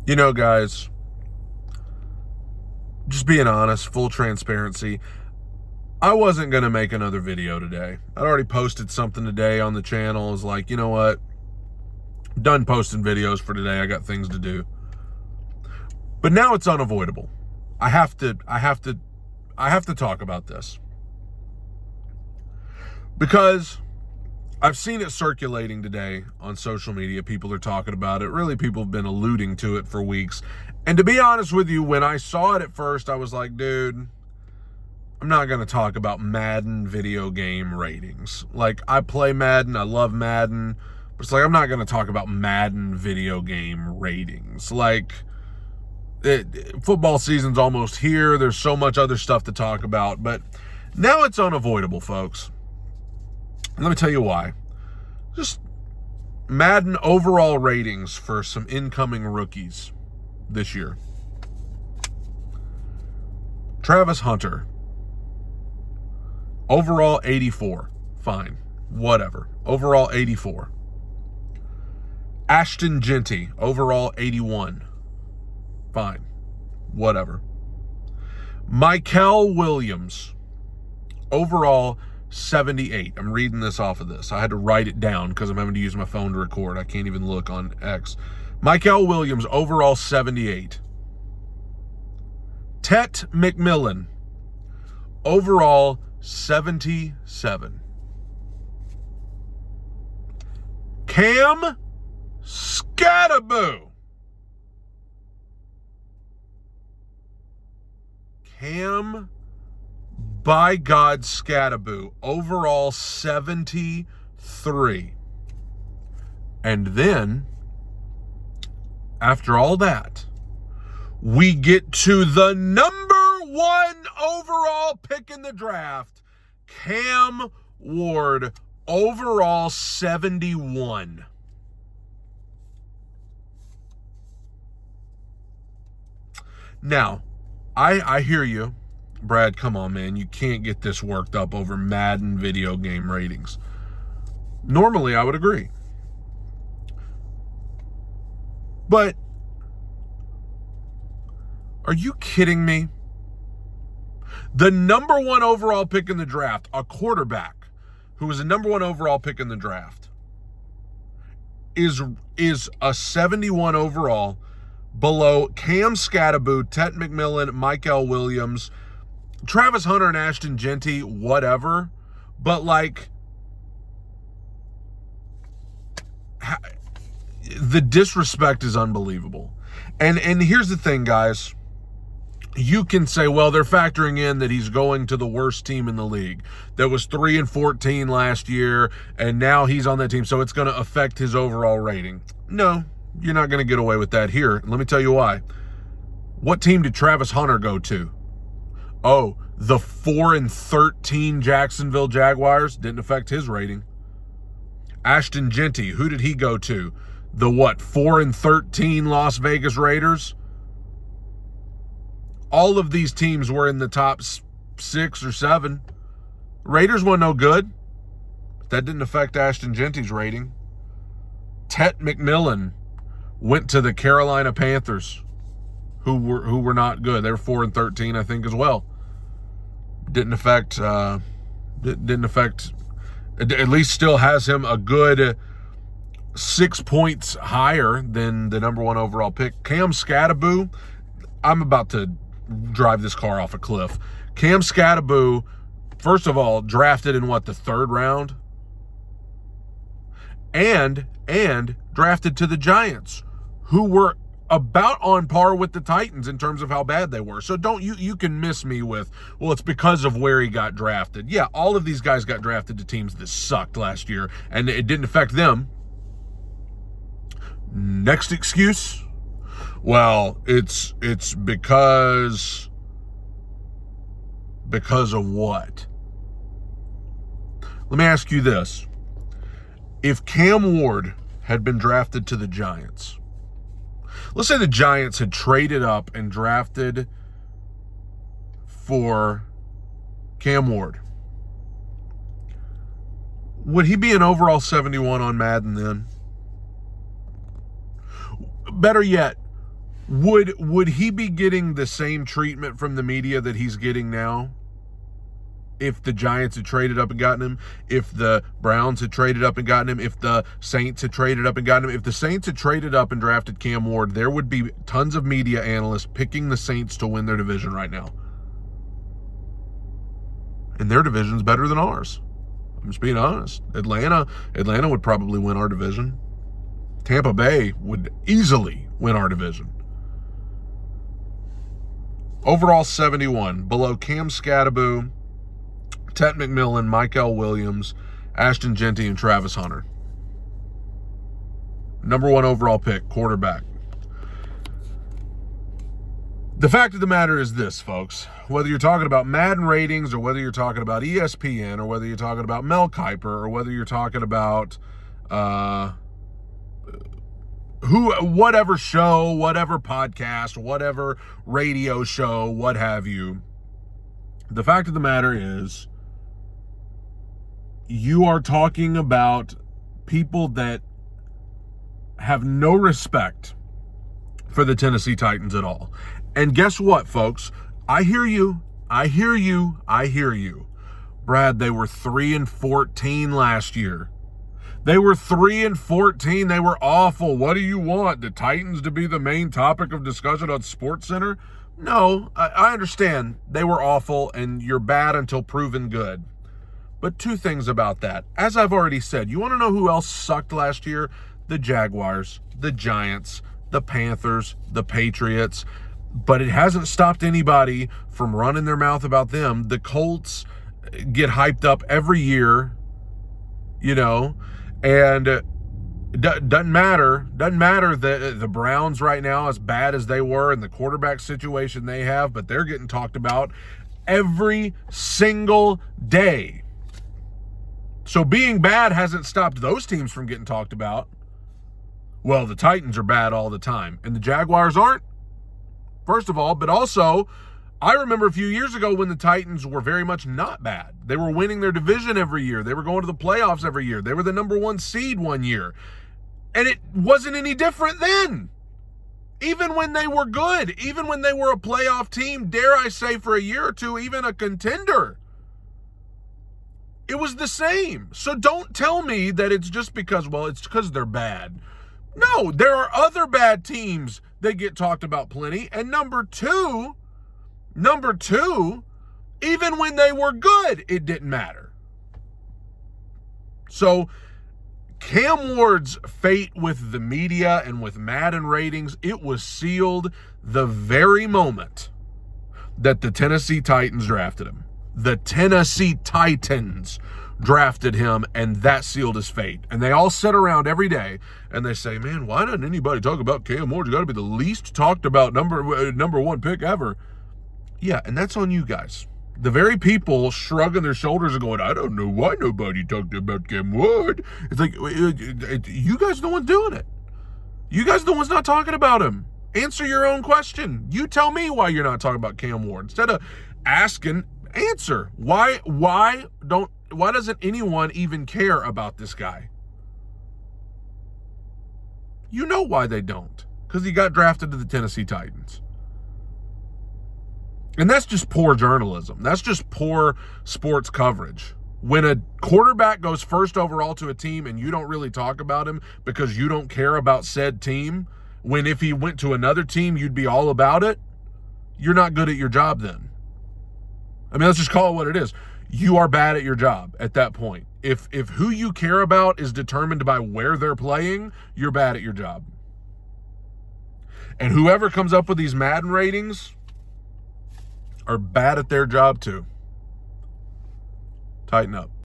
You know, guys, just being honest, full transparency, I wasn't going to make another video today. I'd already posted something today on the channel. I was like, you know what? Done posting videos for today. I got things to do. But now it's unavoidable. I have to talk about this. Because I've seen it circulating today on social media. People are talking about it. Really, people have been alluding to it for weeks. And to be honest with you, when I saw it at first, I was like, dude, I'm not going to talk about Madden video game ratings. Like, I play Madden. I love Madden. But it's like, I'm not going to talk about Madden video game ratings. Like, football season's almost here. There's so much other stuff to talk about. But now it's unavoidable, folks. Let me tell you why. Just Madden overall ratings for some incoming rookies this year. Travis Hunter, overall 84. Fine. Whatever. Overall 84. Ashton Genty, overall 81. Fine. Whatever. Michael Williams, overall 78. I'm reading this off of this. I had to write it down because I'm having to use my phone to record. I can't even look on X. Michael Williams, overall 78. Tet McMillan, overall 77. Cam Scatterboo. Cam, by God, Scatterboo, overall 73. And then, after all that, we get to the number one overall pick in the draft, Cam Ward, overall 71. Now, I hear you. Brad, come on, man. You can't get this worked up over Madden video game ratings. Normally, I would agree. But, are you kidding me? The number one overall pick in the draft, a quarterback who was the number one overall pick in the draft, is a 71 overall below Cam Scatterboo, Tet McMillan, Michael Williams, Travis Hunter, and Ashton Genty, whatever. But, like, the disrespect is unbelievable. And here's the thing, guys. You can say, well, they're factoring in that he's going to the worst team in the league that was 3-14 last year, and now he's on that team, so it's going to affect his overall rating. No, you're not going to get away with that here. Let me tell you why. What team did Travis Hunter go to? Oh, the 4-13 Jacksonville Jaguars. Didn't affect his rating. Ashton Genty, who did he go to? The 4-13 Las Vegas Raiders. All of these teams were in the top 6 or 7. Raiders were no good. That didn't affect Ashton Genty's rating. Tet McMillan went to the Carolina Panthers, who were not good. They were 4-13, I think, as well. Didn't affect. At least still has him a good 6 points higher than the number one overall pick. Cam Scatterboo, I'm about to drive this car off a cliff. Cam Scatterboo, first of all, drafted in the 3rd round, and drafted to the Giants, who were about on par with the Titans in terms of how bad they were. So don't you can miss me with, well, it's because of where he got drafted. Yeah, all of these guys got drafted to teams that sucked last year, and it didn't affect them. Next excuse? Well, it's because of what? Let me ask you this. If Cam Ward had been drafted to the Giants, let's say the Giants had traded up and drafted for Cam Ward, would he be an overall 71 on Madden then? Better yet, Would he be getting the same treatment from the media that he's getting now if the Giants had traded up and gotten him, if the Browns had traded up and gotten him, if the Saints had traded up and gotten him? If the Saints had traded up and drafted Cam Ward, there would be tons of media analysts picking the Saints to win their division right now. And their division's better than ours. I'm just being honest. Atlanta would probably win our division. Tampa Bay would easily win our division. Overall 71, below Cam Scattaboo, Tet McMillan, Michael Williams, Ashton Genty, and Travis Hunter. Number 1 overall pick, quarterback. The fact of the matter is this, folks. Whether you're talking about Madden ratings, or whether you're talking about ESPN, or whether you're talking about Mel Kiper, or whether you're talking about whatever show, whatever podcast, whatever radio show, what have you, the fact of the matter is, you are talking about people that have no respect for the Tennessee Titans at all. And guess what, folks? I hear you. Brad, they were 3-14 last year. They were 3-14. They were awful. What do you want? The Titans to be the main topic of discussion on SportsCenter? No, I understand. They were awful, and you're bad until proven good. But 2 things about that. As I've already said, you want to know who else sucked last year? The Jaguars, the Giants, the Panthers, the Patriots. But it hasn't stopped anybody from running their mouth about them. The Colts get hyped up every year, and doesn't matter that the Browns right now, as bad as they were, and the quarterback situation they have, but they're getting talked about every single day. So being bad hasn't stopped those teams from getting talked about. Well, the Titans are bad all the time, and the Jaguars aren't, first of all. But also, I remember a few years ago when the Titans were very much not bad. They were winning their division every year. They were going to the playoffs every year. They were the number 1 seed one year. And it wasn't any different then. Even when they were good, even when they were a playoff team, dare I say for a year or two, even a contender, it was the same. So don't tell me that it's just because, it's because they're bad. No, there are other bad teams that get talked about plenty. And number two, even when they were good, it didn't matter. So Cam Ward's fate with the media and with Madden ratings, it was sealed the very moment that the Tennessee Titans drafted him. The Tennessee Titans drafted him, and that sealed his fate. And they all sit around every day and they say, man, why doesn't anybody talk about Cam Ward? You got to be the least talked about number 1 pick ever. Yeah, and that's on you guys. The very people shrugging their shoulders and going, I don't know why nobody talked about Cam Ward. It's like, you guys are the ones doing it. You guys are the ones not talking about him. Answer your own question. You tell me why you're not talking about Cam Ward. Instead of asking, answer. Why doesn't anyone even care about this guy? You know why they don't. Because he got drafted to the Tennessee Titans. And that's just poor journalism. That's just poor sports coverage. When a quarterback goes first overall to a team and you don't really talk about him because you don't care about said team, when if he went to another team, you'd be all about it, you're not good at your job then. I mean, let's just call it what it is. You are bad at your job at that point. If who you care about is determined by where they're playing, you're bad at your job. And whoever comes up with these Madden ratings are bad at their job too. Tighten up.